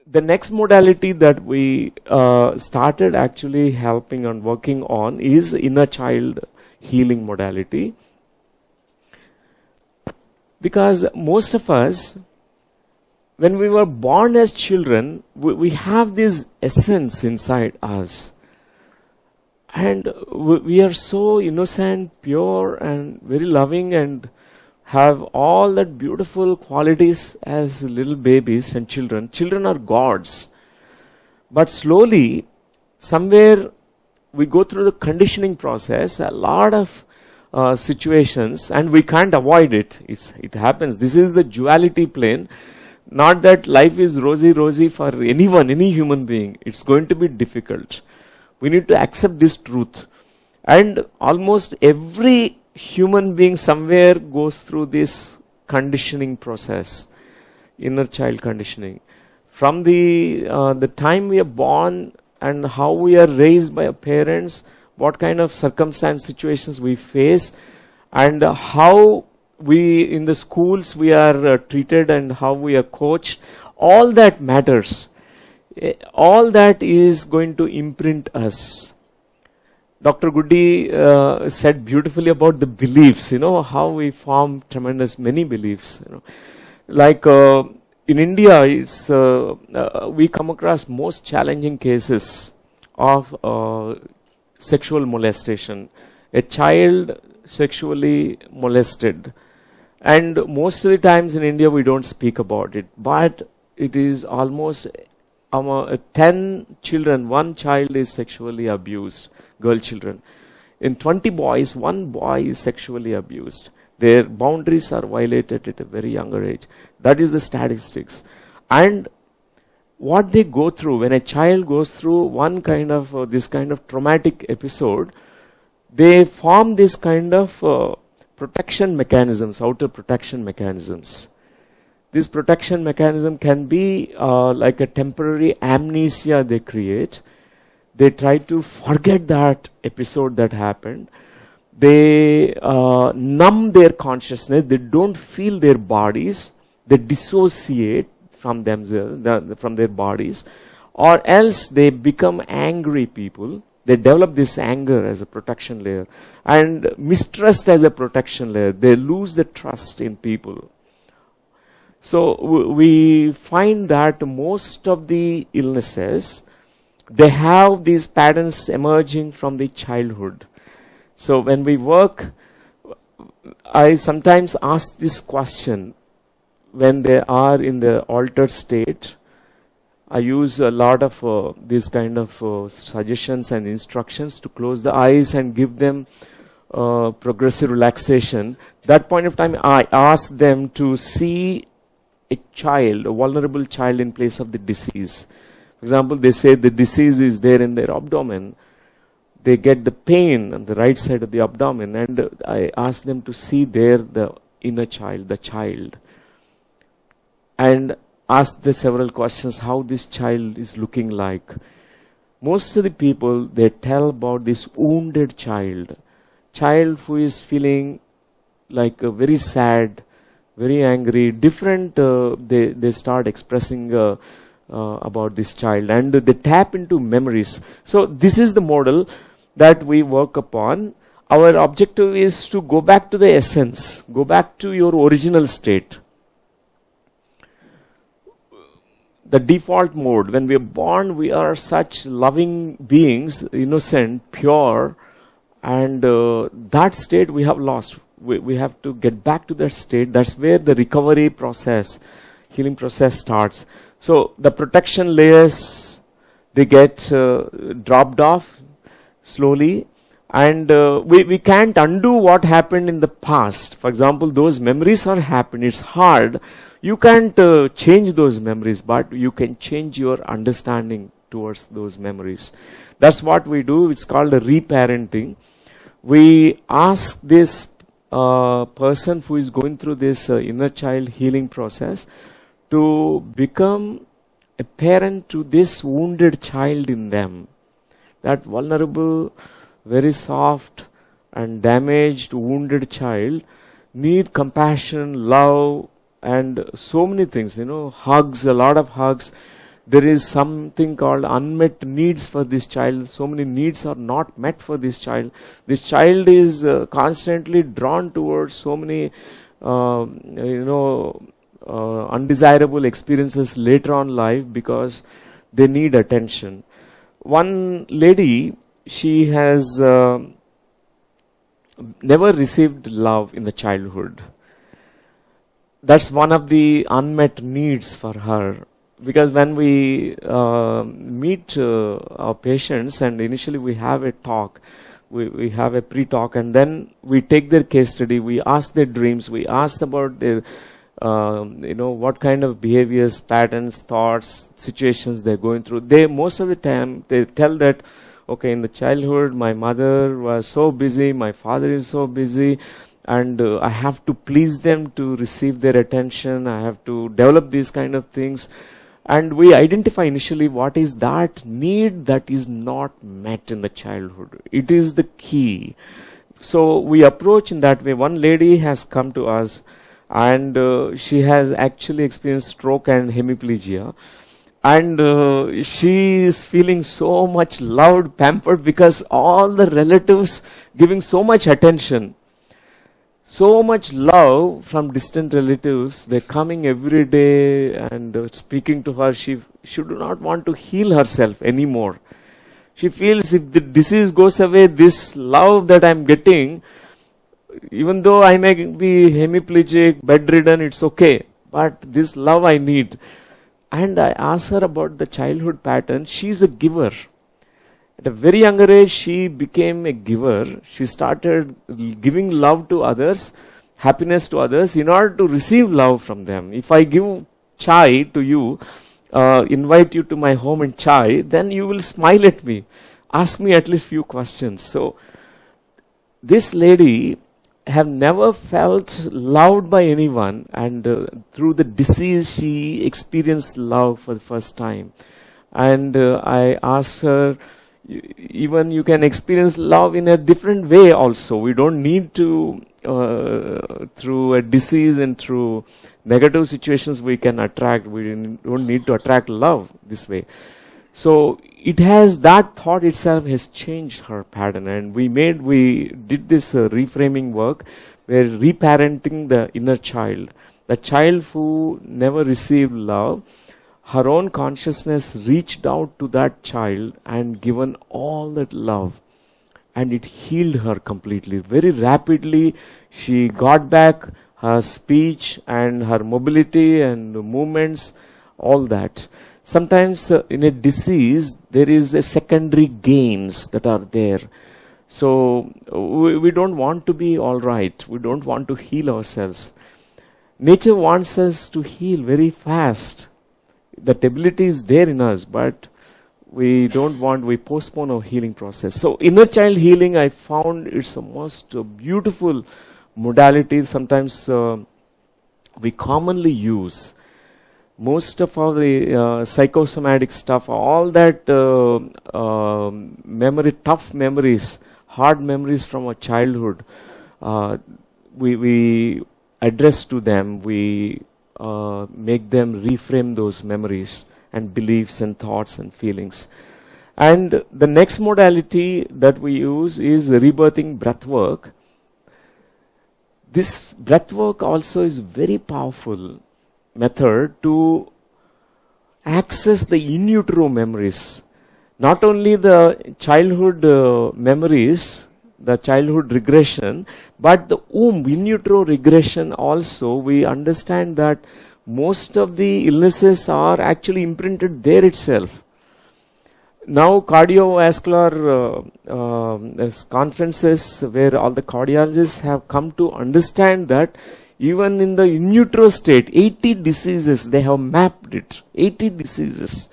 The next modality that we started actually helping and working on is inner child healing modality. Because most of us, when we were born as children, we have this essence inside us. And we are so innocent, pure, and very loving, and have all that beautiful qualities as little babies and children. Children are gods. But slowly, somewhere, we go through the conditioning process, a lot of situations, and we can't avoid it. It happens. This is the duality plane. Not that life is rosy for anyone, any human being. It's going to be difficult. We need to accept this truth. And almost every human being somewhere goes through this conditioning process, inner child conditioning. From the time we are born and how we are raised by our parents, what kind of circumstance situations we face, and how we in the schools we are treated and how we are coached, all that matters. All that is going to imprint us. Dr. Goody said beautifully about the beliefs, how we form many beliefs. Like in India, we come across most challenging cases of sexual molestation. A child sexually molested. And most of the times in India we don't speak about it. But it is almost 10 children, one child is sexually abused, girl children. In 20 boys, one boy is sexually abused. Their boundaries are violated at a very younger age. That is the statistics. And what they go through, when a child goes through one kind of, this kind of traumatic episode, they form this kind of protection mechanisms, outer protection mechanisms. This protection mechanism can be like a temporary amnesia they create. They try to forget that episode that happened. They numb their consciousness. They don't feel their bodies. They dissociate from themselves, from their bodies. Or else they become angry people. They develop this anger as a protection layer and mistrust as a protection layer. They lose the trust in people. So we find that most of the illnesses, they have these patterns emerging from the childhood. So when we work, I sometimes ask this question when they are in the altered state. I use a lot of these kind of suggestions and instructions to close the eyes and give them progressive relaxation. That point of time, I ask them to see a child, a vulnerable child in place of the disease. For example, they say the disease is there in their abdomen. They get the pain on the right side of the abdomen, and I ask them to see there the inner child, the child. And ask the several questions how this child is looking like. Most of the people, they tell about this wounded child who is feeling like very sad, very angry, different, they start expressing about this child, and they tap into memories. So this is the model that we work upon. Our objective is to go back to the essence, go back to your original state. The default mode, when we are born, we are such loving beings, innocent, pure, and that state we have lost. We have to get back to that state. That's where the recovery process, healing process starts. So the protection layers, they get dropped off slowly, and we can't undo what happened in the past. For example, those memories are happening. It's hard. You can't change those memories, but you can change your understanding towards those memories. That's what we do. It's called a reparenting. We ask this person who is going through this inner child healing process to become a parent to this wounded child in them. That vulnerable, very soft and damaged, wounded child need compassion, love, and so many things, hugs, a lot of hugs. there is something called unmet needs for this child. So many needs are not met for this child. This child is constantly drawn towards so many, undesirable experiences later on life because they need attention. One lady, she has never received love in the childhood. That's one of the unmet needs for her. Because when we meet our patients and initially we have a talk, we have a pre-talk, and then we take their case study, we ask their dreams, we ask about their, what kind of behaviors, patterns, thoughts, situations they're going through. They, most of the time, they tell that, okay, in the childhood, my mother was so busy, my father is so busy, and I have to please them to receive their attention. I have to develop these kind of things. And we identify initially what is that need that is not met in the childhood. It is the key. So we approach in that way. One lady has come to us and she has actually experienced stroke and hemiplegia. And she is feeling so much loved, pampered, because all the relatives giving so much attention. So much love from distant relatives. They're coming every day and speaking to her. She do not want to heal herself anymore. She feels if the disease goes away, this love that I'm getting, even though I may be hemiplegic, bedridden, it's okay. But this love I need. And I asked her about the childhood pattern. She's a giver. At a very younger age, she became a giver. She started giving love to others, happiness to others, in order to receive love from them. If I give chai to you, invite you to my home in chai, then you will smile at me. Ask me at least few questions. So, this lady have never felt loved by anyone, and through the disease, she experienced love for the first time. And I asked her, even you can experience love in a different way also. We don't need to, through a disease and through negative situations we can attract. We don't need to attract love this way. So it has, that thought itself has changed her pattern. And we did this reframing work. We're reparenting the inner child. The child who never received love, her own consciousness reached out to that child and given all that love. And it healed her completely. Very rapidly, she got back her speech and her mobility and movements, all that. Sometimes in a disease, there is a secondary gains that are there. So we don't want to be all right. We don't want to heal ourselves. Nature wants us to heal very fast. That ability is there in us, but we postpone our healing process. So inner child healing, I found it's the most beautiful modality. Sometimes we commonly use. Most of our psychosomatic stuff, all that memory, tough memories, hard memories from our childhood, we address to them, we make them reframe those memories and beliefs and thoughts and feelings. And the next modality that we use is rebirthing breathwork. This breathwork also is very powerful method to access the in utero memories. Not only the childhood memories, the childhood regression, but the womb, in utero regression also. We understand that most of the illnesses are actually imprinted there itself. Now cardiovascular conferences where all the cardiologists have come to understand that even in the in utero state, 80 diseases, they have mapped it. 80 diseases.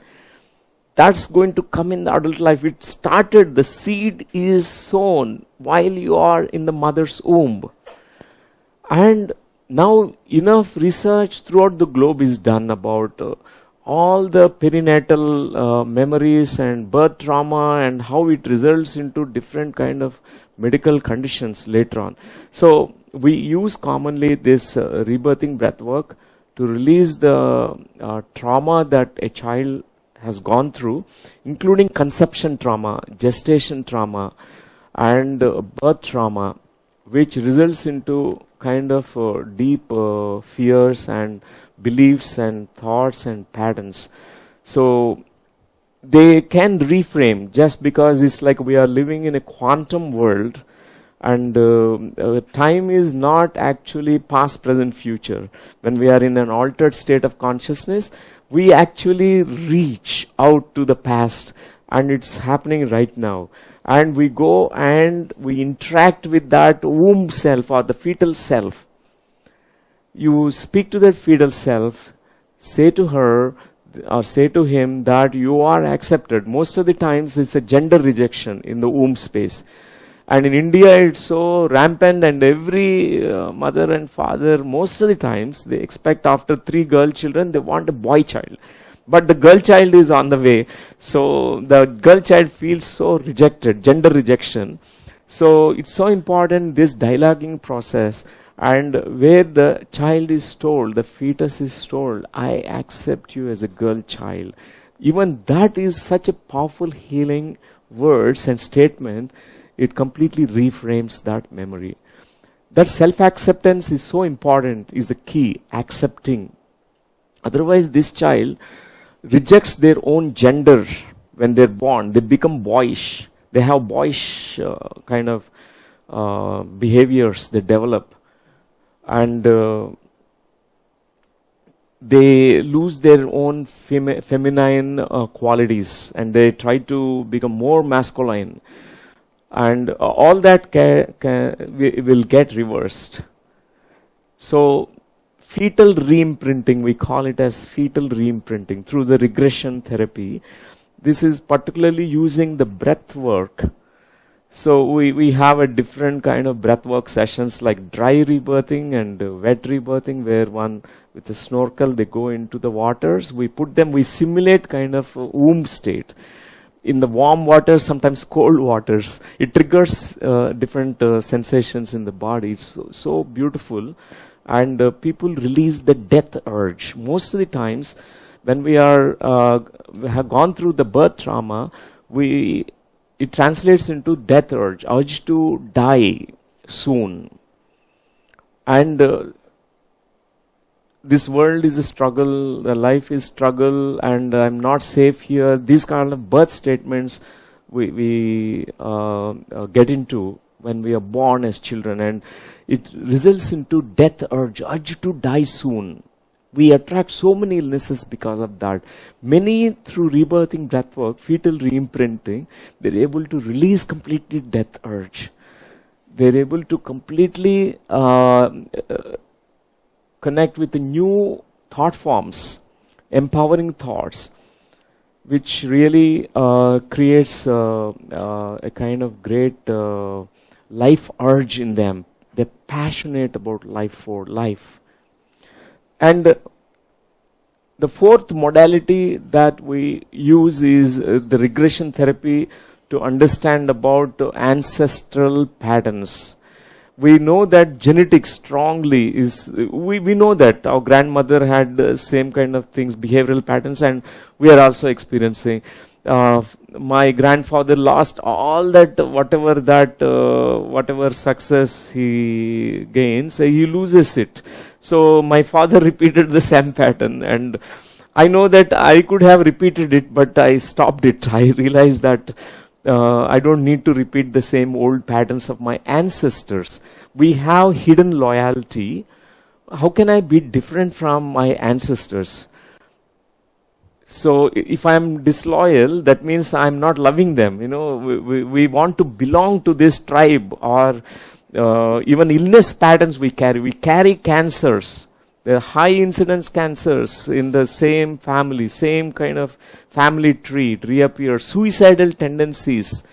That's going to come in the adult life. It started, the seed is sown while you are in the mother's womb. And now enough research throughout the globe is done about all the perinatal memories and birth trauma and how it results into different kind of medical conditions later on. So we use commonly this rebirthing breathwork to release the trauma that a child has gone through, including conception trauma, gestation trauma, and birth trauma, which results into kind of deep fears and beliefs and thoughts and patterns. So they can reframe, just because it's like we are living in a quantum world, and time is not actually past, present, future. When we are in an altered state of consciousness, we actually reach out to the past, and it's happening right now. And we go and we interact with that womb self or the fetal self. You speak to that fetal self, say to her or say to him that you are accepted. Most of the times it's a gender rejection in the womb space. And in India it's so rampant, and every mother and father, most of the times, they expect after 3 girl children, they want a boy child. But the girl child is on the way. So the girl child feels so rejected, gender rejection. So it's so important, this dialoguing process, and where the child is told, the fetus is told, I accept you as a girl child. Even that is such a powerful healing words and statement. It completely reframes that memory. That self-acceptance is so important, is the key, accepting. Otherwise, this child rejects their own gender when they're born. They become boyish. They have boyish kind of behaviors they develop. And they lose their own feminine qualities, and they try to become more masculine. And all that will get reversed. So fetal reimprinting, we call it as fetal reimprinting through the regression therapy. This is particularly using the breath work. So we have a different kind of breath work sessions, like dry rebirthing and wet rebirthing, where one with a snorkel, they go into the waters. We simulate kind of a womb state. In the warm waters, sometimes cold waters, it triggers different sensations in the body. It's so beautiful. And people release the death urge. Most of the times, when we have gone through the birth trauma, it translates into death urge to die soon. And this world is a struggle, the life is struggle, and I'm not safe here. These kind of birth statements we get into when we are born as children, and it results into death urge to die soon. We attract so many illnesses because of that. Many, through rebirthing breathwork, fetal reimprinting, they're able to release completely death urge. They're able to completely connect with the new thought forms, empowering thoughts, which really creates a kind of great life urge in them. They're passionate about life. And the fourth modality that we use is the regression therapy to understand about ancestral patterns. We know that genetics strongly is, we know that our grandmother had the same kind of things, behavioral patterns, and we are also experiencing. My grandfather lost all that, whatever success he gains, he loses it. So my father repeated the same pattern, and I know that I could have repeated it, but I stopped it. I realized that I don't need to repeat the same old patterns of my ancestors. We have hidden loyalty. How can I be different from my ancestors? So if I'm disloyal, that means I'm not loving them. You know, we want to belong to this tribe, or even illness patterns we carry. We carry cancers. There are high incidence cancers in the same family, same kind of family tree. It reappears. Suicidal tendencies.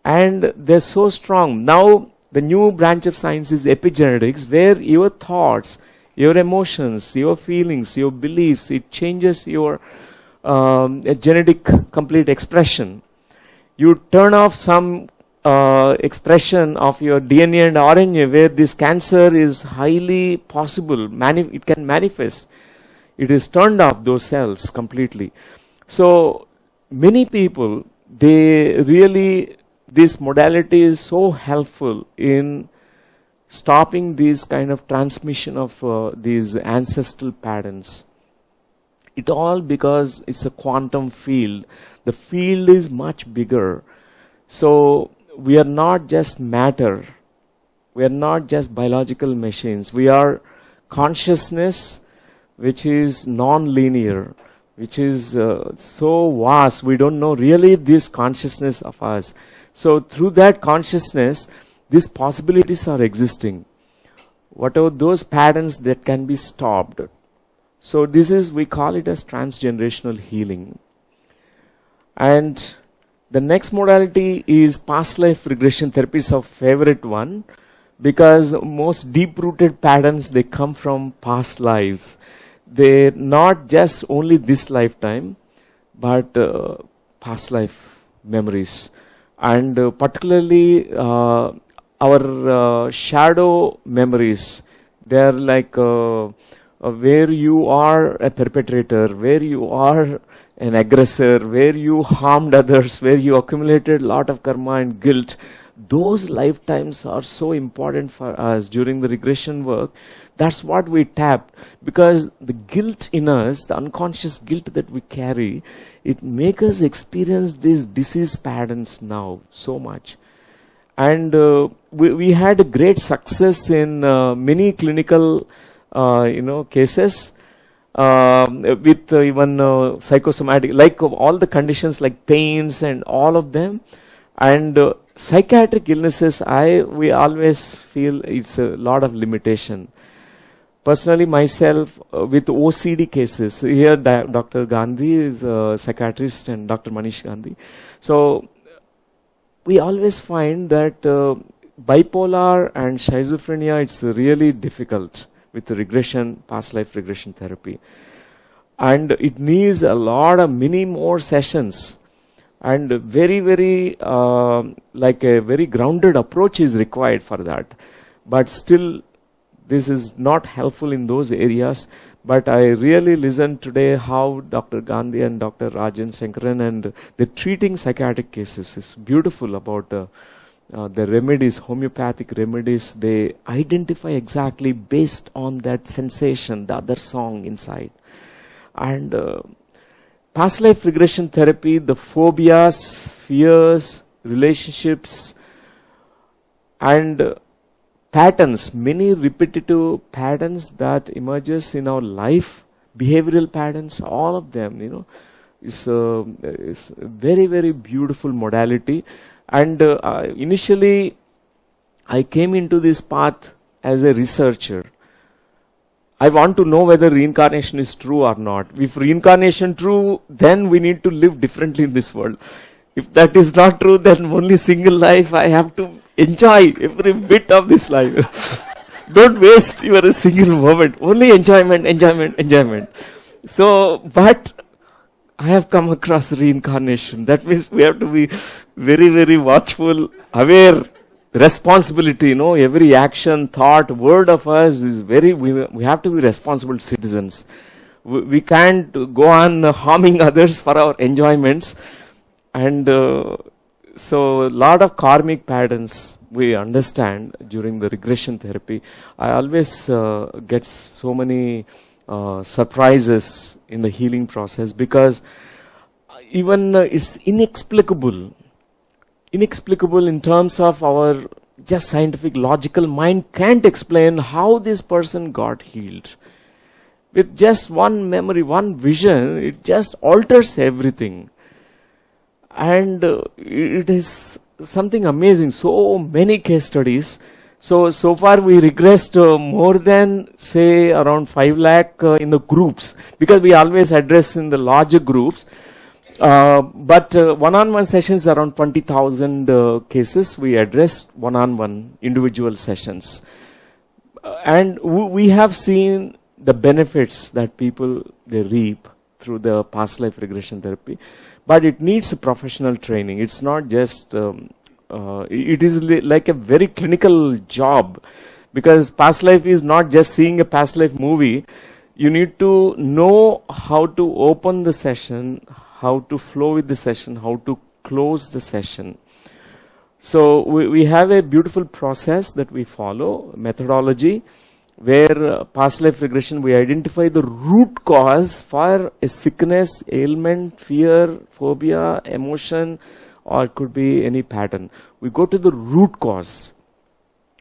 And they're so strong. Now, the new branch of science is epigenetics, where your thoughts, your emotions, your feelings, your beliefs, it changes your genetic complete expression. You turn off some expression of your DNA and RNA where this cancer is highly possible, it can manifest. It is turned off, those cells completely. So many people, this modality is so helpful in stopping these kind of transmission of these ancestral patterns. It all because it's a quantum field. The field is much bigger. So we are not just matter. We are not just biological machines. We are consciousness, which is non-linear, which is so vast. We don't know really this consciousness of us. So through that consciousness, these possibilities are existing. Whatever those patterns that can be stopped. So this is, we call it as transgenerational healing. And the next modality is past life regression therapy. Is our favorite one, because most deep-rooted patterns, they come from past lives. They're not just only this lifetime, but past life memories. And particularly our shadow memories. They're like where you are a perpetrator, where you are an aggressor, where you harmed others, where you accumulated a lot of karma and guilt. Those lifetimes are so important for us during the regression work. That's what we tap, because the guilt in us, the unconscious guilt that we carry, it makes us experience these disease patterns now so much. And we had a great success in many clinical cases with even psychosomatic, like all the conditions like pains and all of them. And psychiatric illnesses, we always feel it's a lot of limitation. Personally, myself, with OCD cases, here Dr. Gandhi is a psychiatrist and Dr. Manish Gandhi. So we always find that bipolar and schizophrenia, it's really difficult with the regression, past life regression therapy. And it needs a lot of many more sessions. And very, very, like a very grounded approach is required for that. But still, this is not helpful in those areas. But I really listened today how Dr. Gandhi and Dr. Rajan Shankaran and the treating psychiatric cases is beautiful about the remedies, homeopathic remedies. They identify exactly based on that sensation, the other song inside. And past life regression therapy, the phobias, fears, relationships, and patterns, many repetitive patterns that emerges in our life, behavioral patterns, all of them, is a very, very beautiful modality. And initially, I came into this path as a researcher. I want to know whether reincarnation is true or not. If reincarnation true, then we need to live differently in this world. If that is not true, then only single life, I have to enjoy every bit of this life. Don't waste your single moment. Only enjoyment, enjoyment, enjoyment. So, but I have come across reincarnation. That means we have to be very, very watchful, aware, responsibility, every action, thought, word of us is we have to be responsible citizens. We can't go on harming others for our enjoyments. And so a lot of karmic patterns we understand during the regression therapy. I always get so many surprises in the healing process, because even it's inexplicable in terms of our just scientific logical mind can't explain how this person got healed. With just one memory, one vision, it just alters everything. And it is something amazing. So many case studies. So far we regressed more than, say, around 5 lakh in the groups, because we always address in the larger groups. But one-on-one sessions, around 20,000 cases we address one-on-one individual sessions. And we have seen the benefits that people, they reap through the past life regression therapy. But it needs a professional training. It's not just, it is like a very clinical job, because past life is not just seeing a past life movie. You need to know how to open the session, how to flow with the session, how to close the session. So we have a beautiful process that we follow, methodology, where past life regression, we identify the root cause for a sickness, ailment, fear, phobia, emotion, or it could be any pattern. We go to the root cause.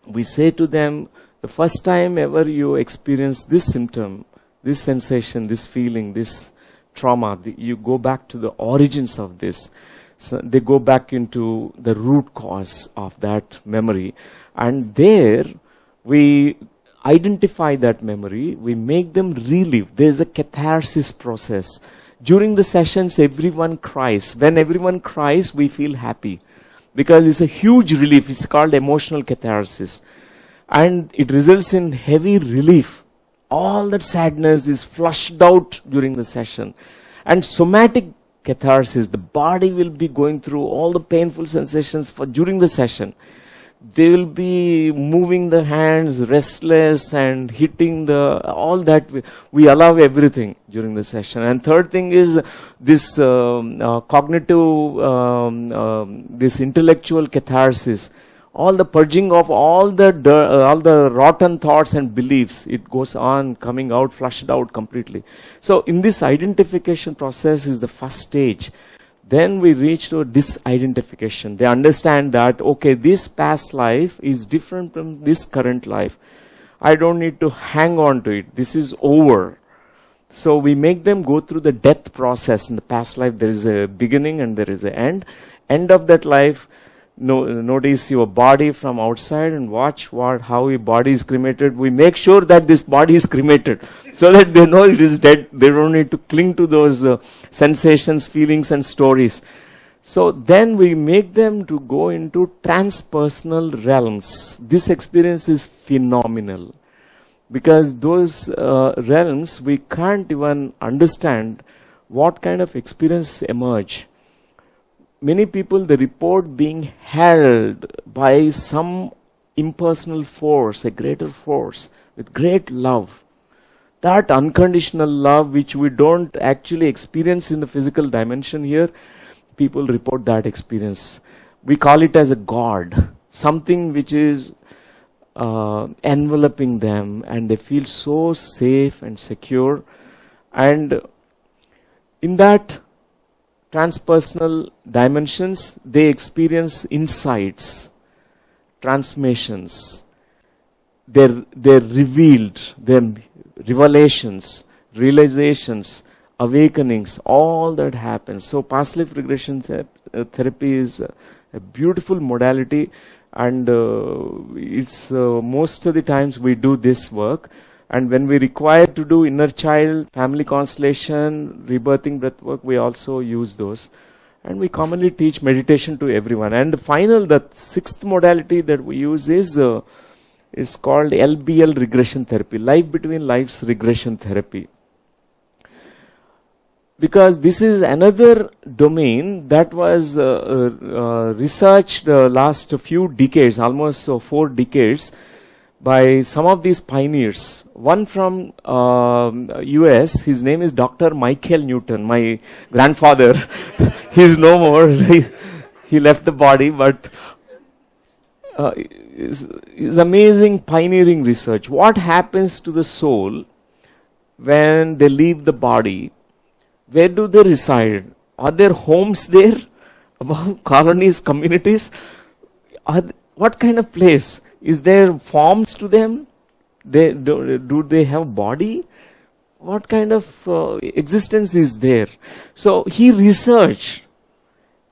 We say to them, the first time ever you experience this symptom, this sensation, this feeling, this trauma, you go back to the origins of this. So they go back into the root cause of that memory. And there we identify that memory, we make them relive. There's a catharsis process. During the sessions, everyone cries. When everyone cries, we feel happy. Because it's a huge relief. It's called emotional catharsis. And it results in heavy relief. All that sadness is flushed out during the session. And somatic catharsis, the body will be going through all the painful sensations during the session. They will be moving the hands, restless, and hitting all that. We allow everything during the session. And third thing is this cognitive, this intellectual catharsis. All the purging of all the rotten thoughts and beliefs. It goes on, coming out, flushed out completely. So in this identification process is the first stage. Then we reach to disidentification. They understand that, okay, this past life is different from this current life. I don't need to hang on to it. This is over. So we make them go through the death process. In the past life, there is a beginning and there is an end. End of that life, notice your body from outside and watch how your body is cremated. We make sure that this body is cremated so that they know it is dead. They don't need to cling to those sensations, feelings and stories. So then we make them to go into transpersonal realms. This experience is phenomenal because those realms, we can't even understand what kind of experience emerge. Many people, they report being held by some impersonal force, a greater force, with great love. That unconditional love, which we don't actually experience in the physical dimension here, people report that experience. We call it as a God, something which is enveloping them, and they feel so safe and secure. And in that transpersonal dimensions, they experience insights, transformations. They're revealed, they're revelations, realizations, awakenings, all that happens. So past life regression therapy is a beautiful modality, and it's most of the times we do this work. And when we require to do inner child, family constellation, rebirthing breathwork, we also use those. And we commonly teach meditation to everyone. And the sixth modality that we use is called LBL regression therapy, life between lives regression therapy. Because this is another domain that was researched last few decades, almost 4 decades, by some of these pioneers. One from US, his name is Dr. Newton, my grandfather. He's no more. He left the body, but it's amazing pioneering research. What happens to the soul when they leave the body? Where do they reside? Are there homes there? Colonies, communities? What kind of place? Is there forms to them? Do they have body? What kind of existence is there? So he researched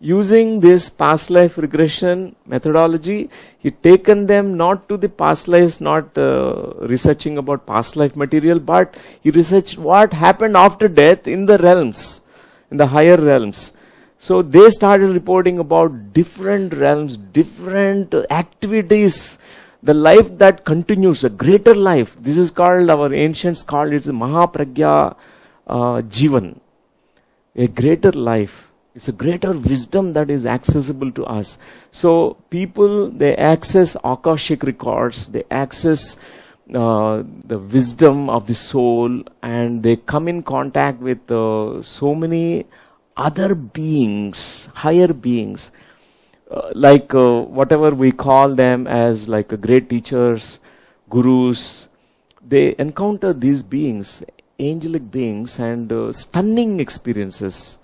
using this past life regression methodology. He taken them not to the past lives, not researching about past life material, but he researched what happened after death in the realms, in the higher realms. So they started reporting about different realms, different activities, the life that continues, a greater life. This is called, our ancients called it Mahapragya Jivan, a greater life. It's a greater wisdom that is accessible to us. So people, they access Akashic records, they access the wisdom of the soul, and they come in contact with so many other beings, higher beings, like whatever we call them as like great teachers, gurus, they encounter these beings, angelic beings, and stunning experiences.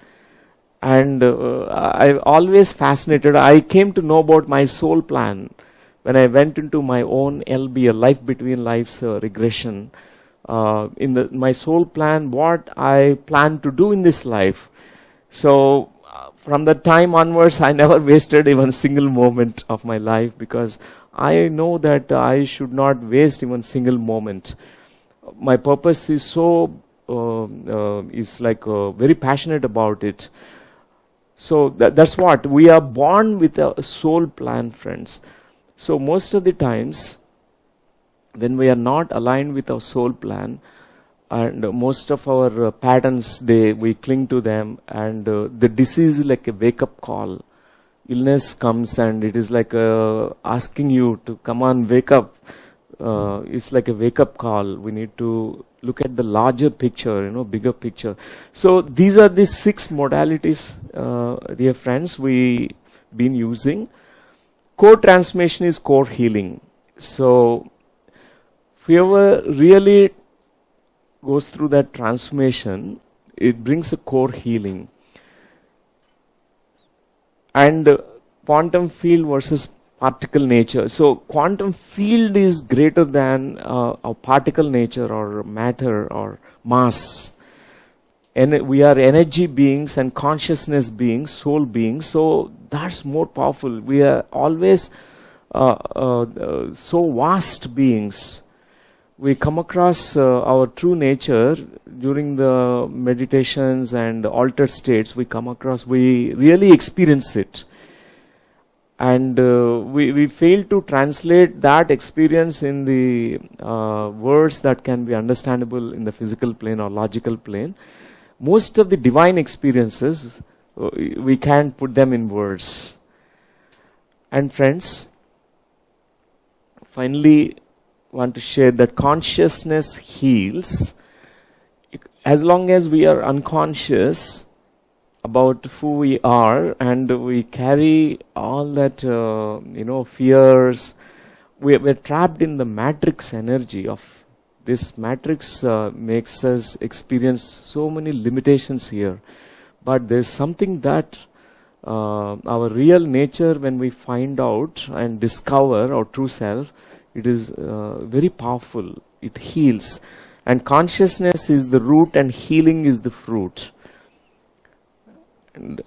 And I'm always fascinated. I came to know about my soul plan when I went into my own LB, a life between lives regression. In my soul plan, what I plan to do in this life. So from that time onwards, I never wasted even a single moment of my life, because I know that I should not waste even a single moment. My purpose is so, it's like very passionate about it. So that's what, we are born with a soul plan, friends. So most of the times, when we are not aligned with our soul plan, and most of our patterns, we cling to them, and the disease is like a wake-up call. Illness comes and it is like asking you to come on, wake up. It's like a wake-up call. We need to look at the larger picture, bigger picture. So these are the 6 modalities, dear friends, we've been using. Core transformation is core healing. So whoever really goes through that transformation, it brings a core healing. And quantum field versus particle nature. So quantum field is greater than a particle nature or matter or mass. And we are energy beings and consciousness beings, soul beings. So that's more powerful. We are always so vast beings. We come across our true nature during the meditations and altered states. We really experience it. And we fail to translate that experience in the words that can be understandable in the physical plane or logical plane. Most of the divine experiences, we can't put them in words. And friends, finally, want to share that consciousness heals. As long as we are unconscious about who we are, and we carry all that, fears, we're trapped in the matrix energy of this matrix. Makes us experience so many limitations here. But there's something that our real nature, when we find out and discover our true self, it is very powerful. It heals. And consciousness is the root and healing is the fruit. And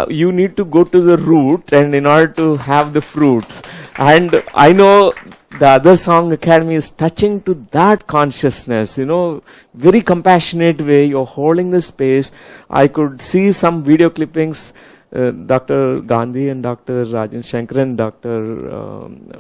you need to go to the root, and in order to have the fruits. And I know the other song academy is touching to that consciousness, very compassionate way. You're holding the space. I could see some video clippings. Dr. Gandhi and Dr. Rajan Shankar and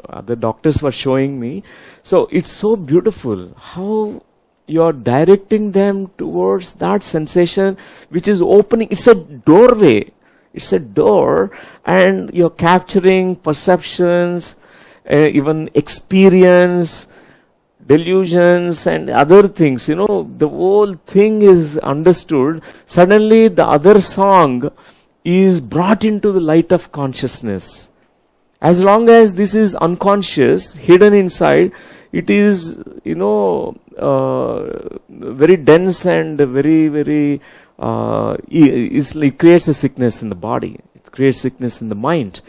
other doctors were showing me. So it's so beautiful how you're directing them towards that sensation which is opening. It's a doorway. It's a door, and you're capturing perceptions, even experience, delusions and other things. The whole thing is understood. Suddenly the other song is brought into the light of consciousness. As long as this is unconscious, hidden inside, it is, very dense and very, very, it creates a sickness in the body. It creates sickness in the mind.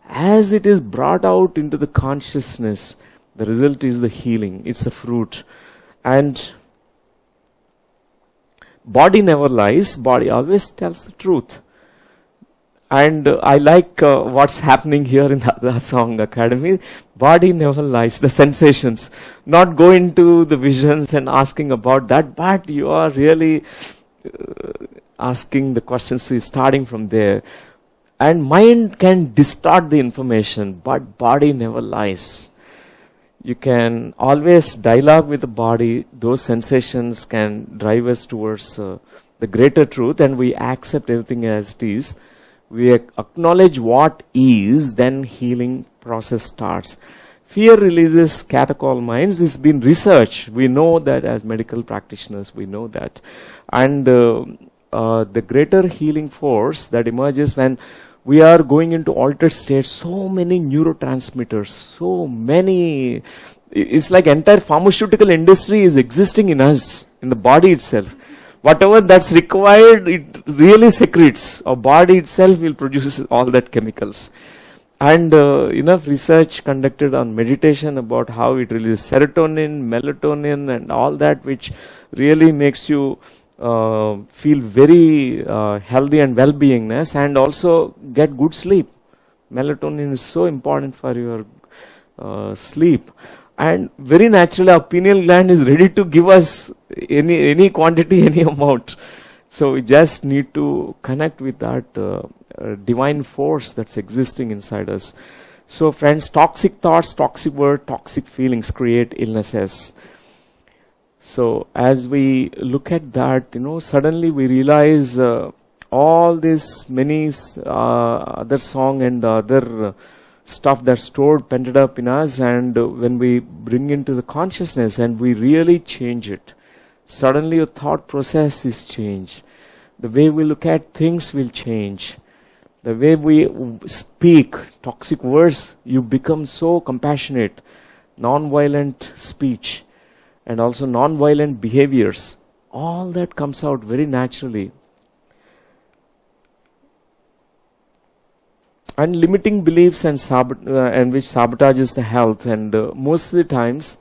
As it is brought out into the consciousness, the result is the healing. It's the fruit. And body never lies. Body always tells the truth. And I like what's happening here in that song academy. Body never lies. The sensations. Not go into the visions and asking about that, but you are really asking the questions, starting from there. And mind can distort the information, but body never lies. You can always dialogue with the body. Those sensations can drive us towards the greater truth, and we accept everything as it is. We acknowledge what is, then healing process starts. Fear releases catechol minds. This has been researched. We know that as medical practitioners, we know that. And the greater healing force that emerges when we are going into altered states. So many neurotransmitters, so many. It's like entire pharmaceutical industry is existing in us, in the body itself. Whatever that's required, it really secretes. Our body itself will produce all that chemicals. And enough research conducted on meditation about how it releases serotonin, melatonin, and all that, which really makes you feel very healthy and well-beingness, and also get good sleep. Melatonin is so important for your sleep. And very naturally, our pineal gland is ready to give us any quantity, any amount. So we just need to connect with that divine force that's existing inside us. So friends, toxic thoughts, toxic word, toxic feelings create illnesses. So as we look at that, suddenly we realize all this many other song and the other stuff that's stored, pented up in us, and when we bring into the consciousness and we really change it, suddenly your thought process is changed. The way we look at things will change. The way we speak toxic words, you become so compassionate. Non-violent speech and also non-violent behaviors, all that comes out very naturally. And limiting beliefs and which sabotages the health, and most of the times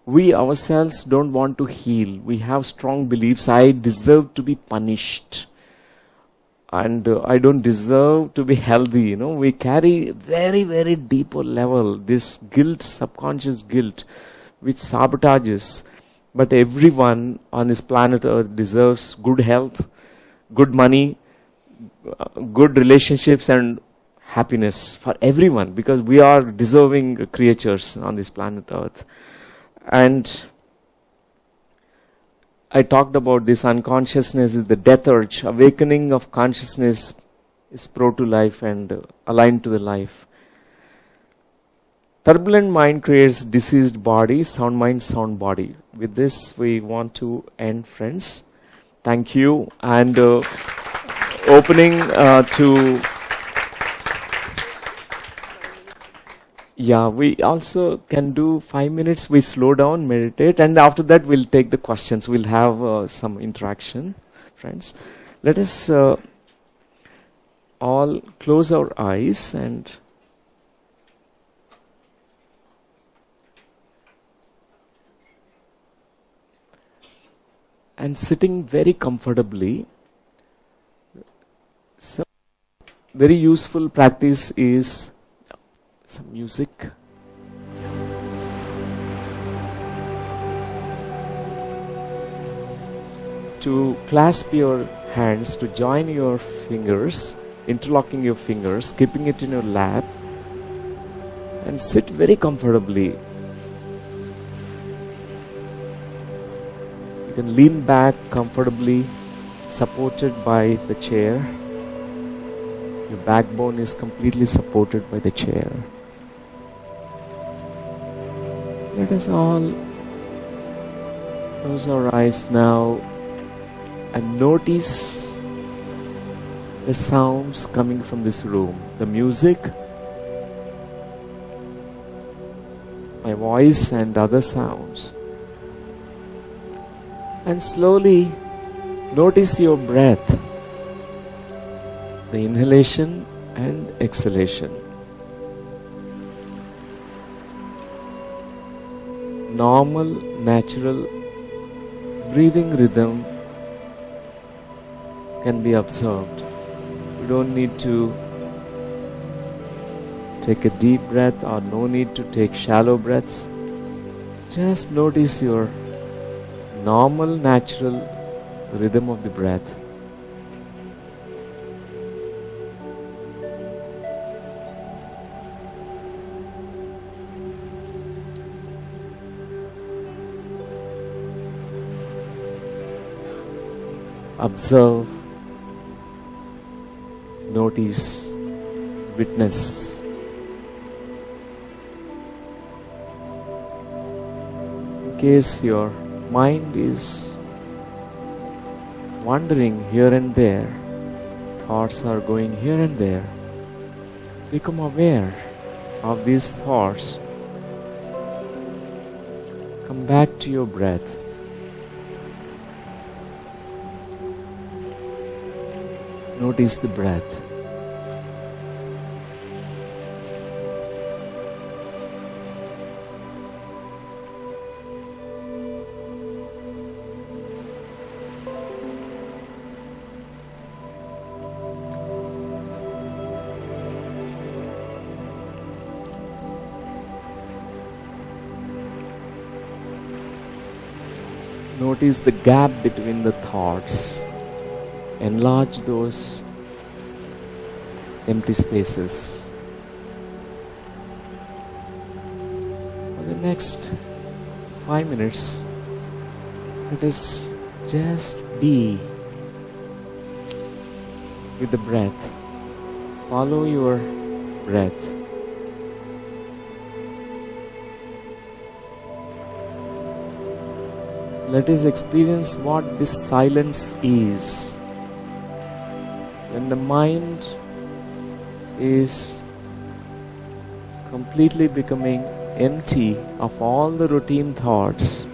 we ourselves don't want to heal. We have strong beliefs. I deserve to be punished, and I don't deserve to be healthy. We carry very, very deeper level this guilt, subconscious guilt, which sabotages. But everyone on this planet Earth deserves good health, good money, good relationships, and happiness for everyone, because we are deserving creatures on this planet Earth. And I talked about this unconsciousness is the death urge. Awakening of consciousness is pro to life and aligned to the life. Turbulent mind creates diseased body, sound mind, sound body. With this, we want to end, friends. Thank you. And opening to... Yeah, we also can do 5 minutes. We slow down, meditate, and after that we'll take the questions. We'll have some interaction, friends. Let us all close our eyes and sitting very comfortably. So, very useful practice is some music. To clasp your hands, to join your fingers, interlocking your fingers, keeping it in your lap, and sit very comfortably. You can lean back comfortably, supported by the chair. Your backbone is completely supported by the chair. Let us all close our eyes now and notice the sounds coming from this room. The music, my voice, and other sounds. And slowly notice your breath, the inhalation and exhalation. Normal, natural breathing rhythm can be observed. You don't need to take a deep breath or no need to take shallow breaths. Just notice your normal, natural rhythm of the breath. Observe, notice, witness. In case your mind is wandering here and there. Thoughts are going here and there. Become aware of these thoughts. Come back to your breath. Notice the breath. Notice the gap between the thoughts. Enlarge those empty spaces. For the next 5 minutes, let us just be with the breath. Follow your breath. Let us experience what this silence is. When the mind is completely becoming empty of all the routine thoughts,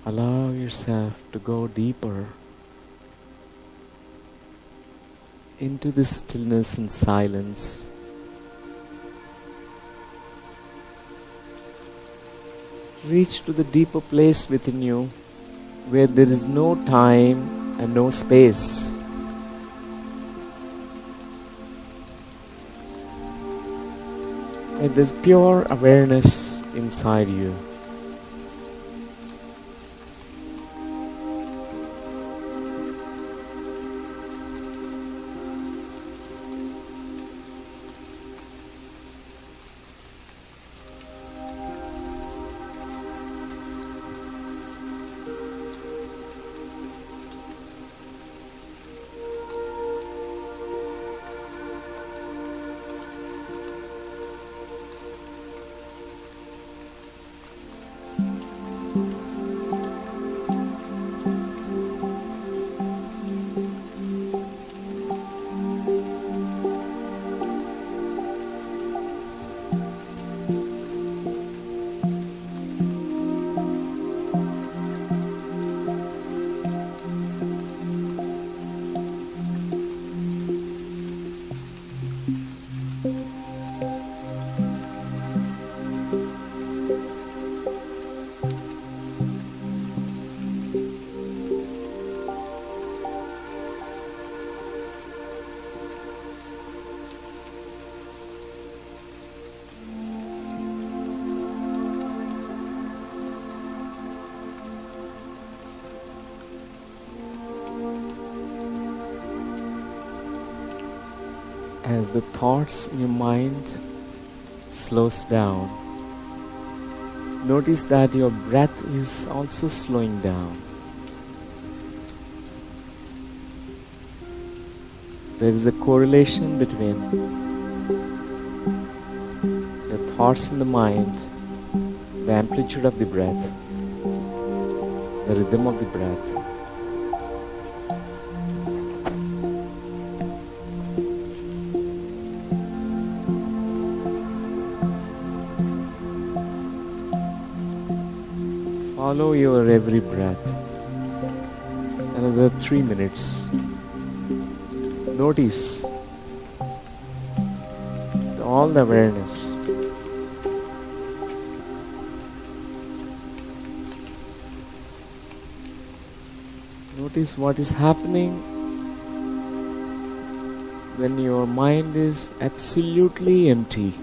allow yourself to go deeper into this stillness and silence. Reach to the deeper place within you where there is no time and no space. Where there's pure awareness inside you. As the thoughts in your mind slows down, notice that your breath is also slowing down. There is a correlation between the thoughts in the mind, the amplitude of the breath, the rhythm of the breath. Follow your every breath. Another 3 minutes. Notice all the awareness. Notice what is happening when your mind is absolutely empty.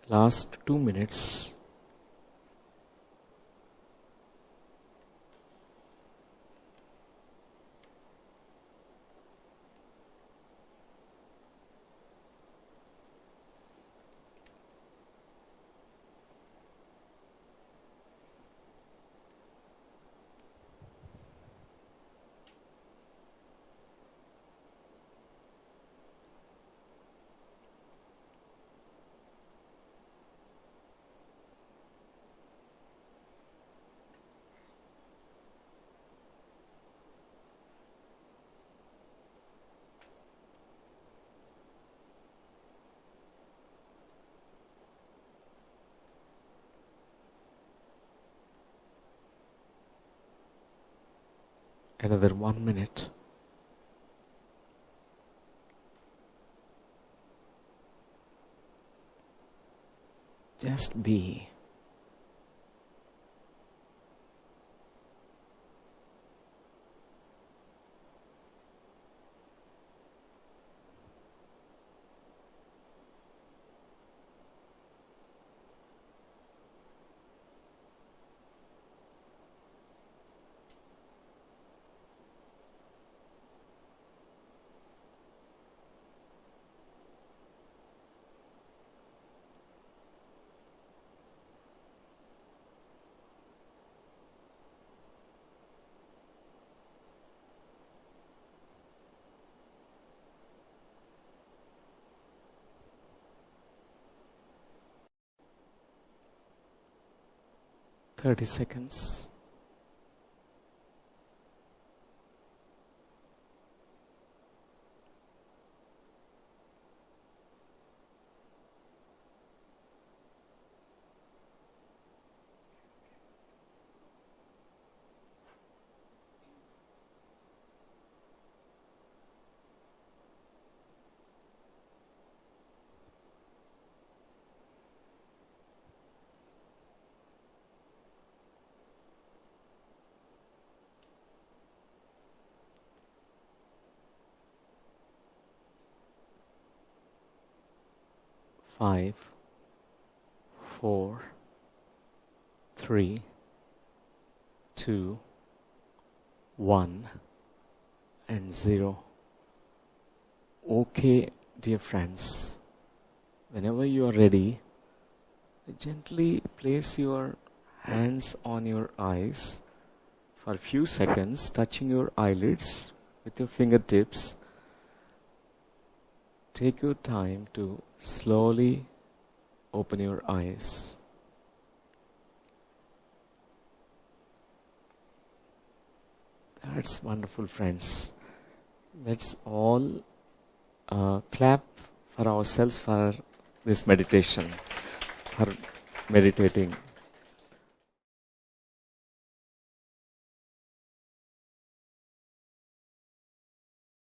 Last 2 minutes. Another 1 minute. Just be. Thirty seconds. Five, 4, 3, 2, 1, and 0. Okay, dear friends, whenever you are ready, gently place your hands on your eyes for a few seconds, touching your eyelids with your fingertips. Take your time to slowly open your eyes. That's wonderful, friends. Let's all clap for ourselves for this meditation, for meditating.